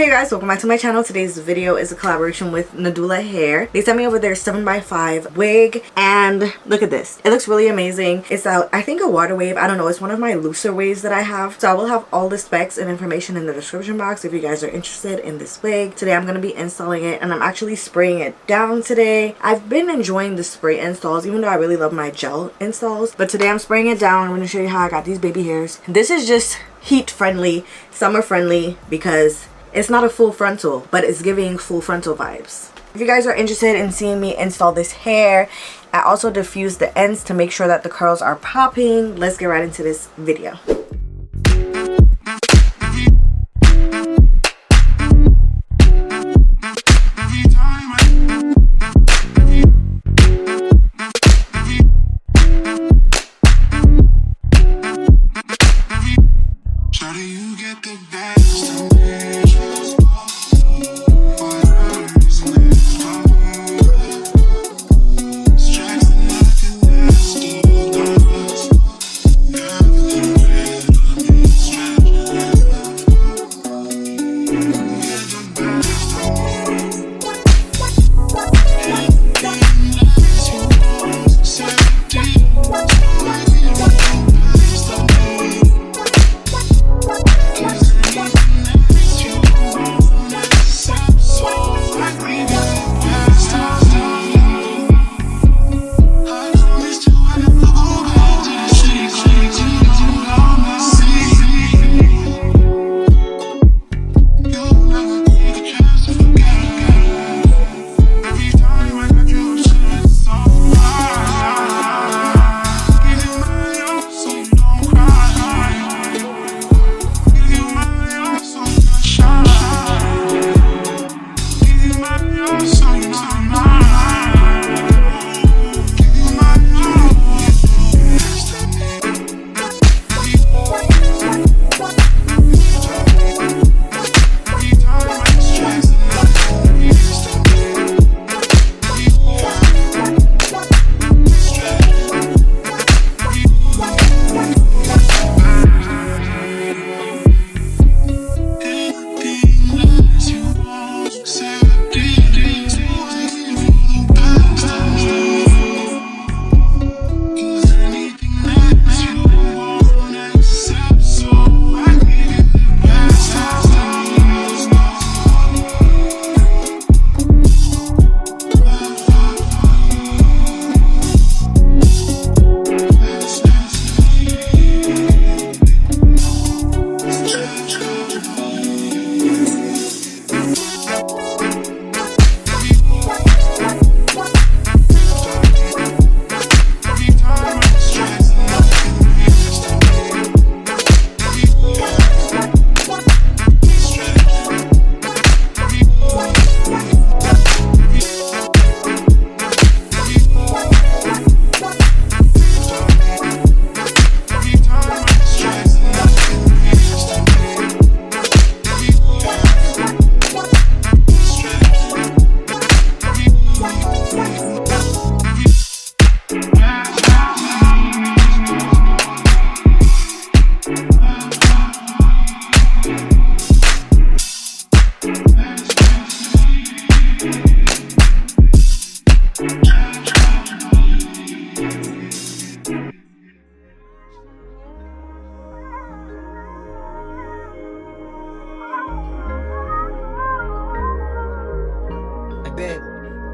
Hey guys, welcome back to my channel. Today's video is a collaboration with Nadula hair. They sent me over their 7x5 wig and look at this. It looks really amazing. It's I think a water wave. I don't know. It's one of my looser waves that I have. So I will have all the specs and information in the description box if you guys are interested in this wig. Today I'm going to be installing it and I'm actually spraying it down today. I've been enjoying the spray installs even though I really love my gel installs. But today I'm spraying it down. I'm going to show you how I got these baby hairs. This is just heat friendly, summer friendly because it's not a full frontal, but it's giving full frontal vibes. If you guys are interested in seeing me install this hair, I also diffuse the ends to make sure that the curls are popping. Let's get right into this video.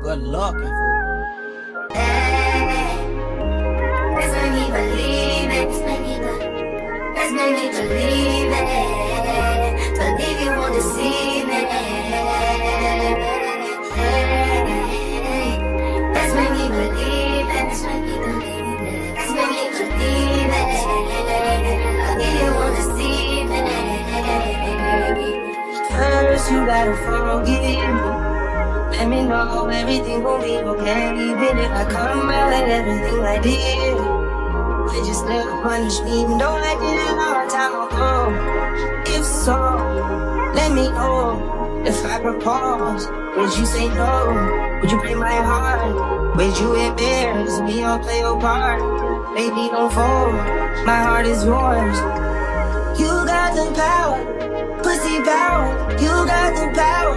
Good luck, let's make me believe it. Let's make me believe it. Believe you won't deceive me. Let's make me believe it. Let's make me believe it. Let's make me believe it. Believe you won't deceive me. First you gotta forgive me. Let me know everything gon' be okay. Even if I come out and everything I did, they just never punish me. Even though I did it a long time ago. If so, let me know. If I propose, would you say no? Would you break my heart? Would you embarrass me or play your part? Baby, don't fold. My heart is yours. You got the power. Pussy pussy power, you got the power.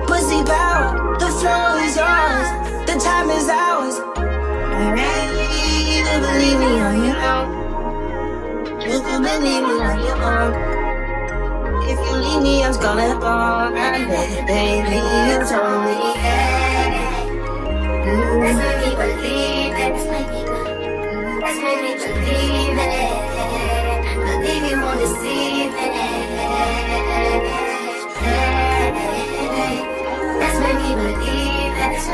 Pussy power, the flow is yours, the time is ours. I'm ready to believe me on your own. You can believe me on your own. If you leave me, I'm gonna fall. Baby, you told me. Let's make me believe it. Let's make me believe it. Believe you won't deceive it. Let's make me believe it. Let's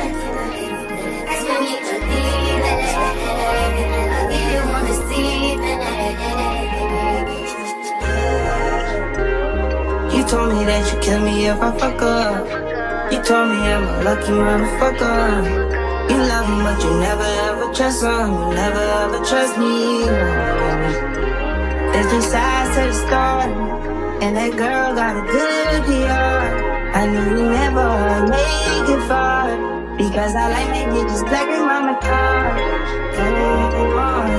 make me believe it. Believe you won't deceive it. You told me that you kill me if I fuck up. You told me I'm a lucky motherfucker. You love him, but you never ever trust him. You never ever trust me. There's two sides to the story, and that girl got a good PR. I knew we never make it far, because I like my niggas black as mama car.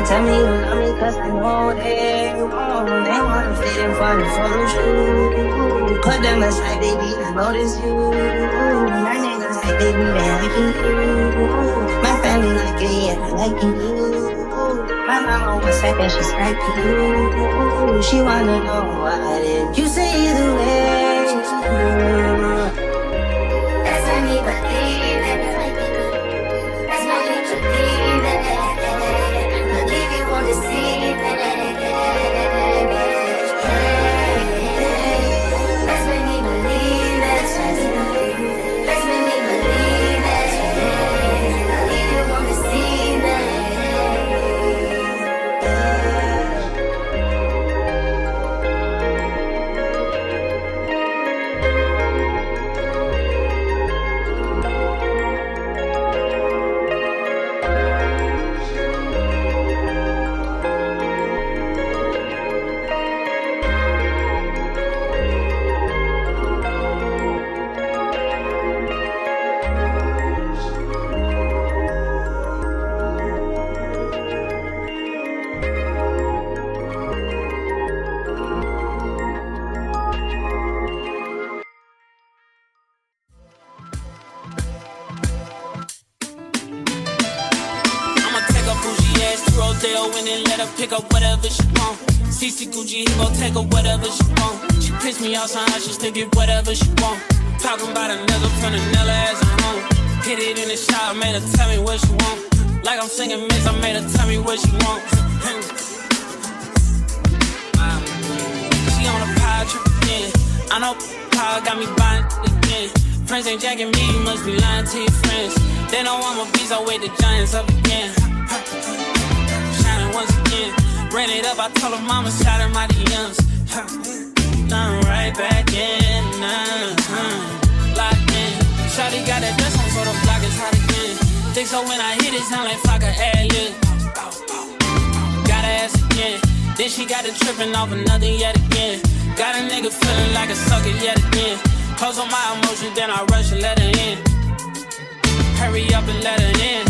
Tell me you love me, cause I know they won't. They wanna fit in for the photo shoot. Put them aside, baby, I notice you. My niggas like, baby, they liking you. My family like it, yeah, they liking you. My mama was second, she's liking you. She wanna know why did you say either way. Let's make me believe it. Let's make me believe it. Believe you won't deceive it. Let's make me believe it. Let's make me believe it. Believe you won't deceive it. And let her pick up whatever she want. CC Gucci, he gon' take her whatever she want. She pissed me off somehow, she still get whatever she want. Talking about a nigga from the Nella as a home. Hit it in the shower, made her tell me what she want. Like I'm singing mix, I made her tell me what she want. She on a power trip again. I know power got me buying again. Friends ain't jacking me, you must be lying to your friends. They know I'm a beast, I wake the giants up again. Once again, ran it up, I told her mama, shout out my DMs. I'm right back in, locked in. Shawty got that dress on, so the block is hot again. Think so when I hit it, sound like fuck a ad-lib. Got her ass again, then she got it tripping off another yet again. Got a nigga feeling like a sucker yet again. Close on my emotions, then I rush and let her in. Hurry up and let her in.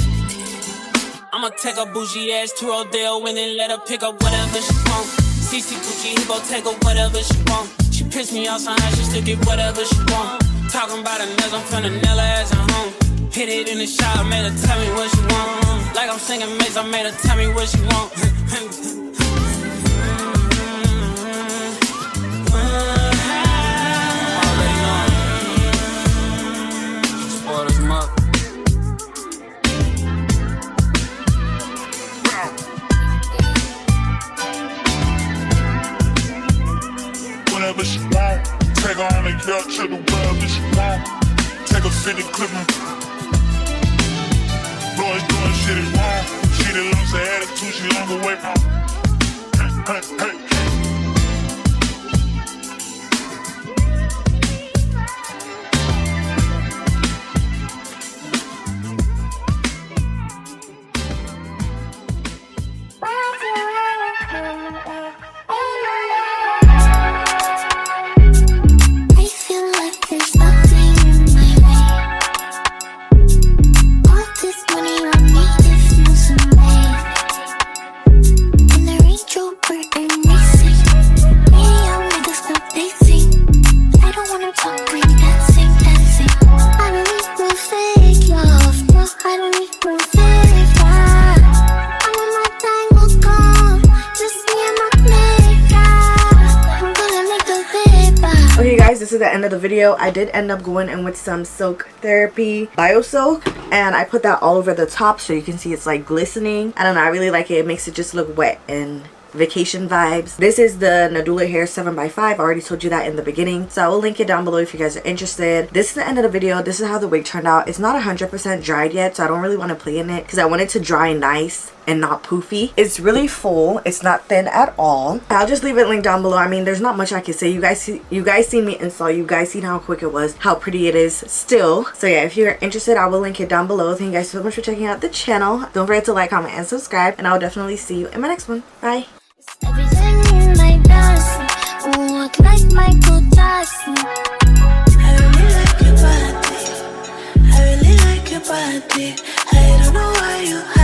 I'ma take a bougie ass to Rodeo and then let her pick up whatever she want. CC Gucci, he gon' take her whatever she want. She pissed me off somehow, she still get whatever she want. Talking about a nigga from the Nella as a home. Hit it in the shower, made her tell me what she want. Like I'm singing mix, I made her tell me what she want. Whatever she want, take her on a yacht to the world that she want. Take a 50 clip and boys doing shit is wrong. She that loves her attitude, she long away from. Hey, hey, hey. In the Range Rover and this is the end of the video. I did end up going in with some Silk Therapy Bio Silk, and I put that all over the top so you can see it's like glistening. I don't know, I really like it. It makes it just look wet and vacation vibes. This is the Nadula Hair 7x5. I already told you that in the beginning, so I will link it down below if you guys are interested. This is the end of the video. This is how the wig turned out. It's not 100% dried yet, so I don't really want to play in it because I want it to dry nice and not poofy. It's really full. It's not thin at all. I'll just leave it linked down below. I mean, there's not much I can say. You guys seen me install. You guys seen how quick it was, how pretty it is still. So yeah, if you're interested, I will link it down below. Thank you guys so much for checking out the channel. Don't forget to like, comment, and subscribe, and I'll definitely see you in my next one. Bye. Everything in my dancing, walk like Michael Jackson. I really like your body. I really like your body. I don't know why you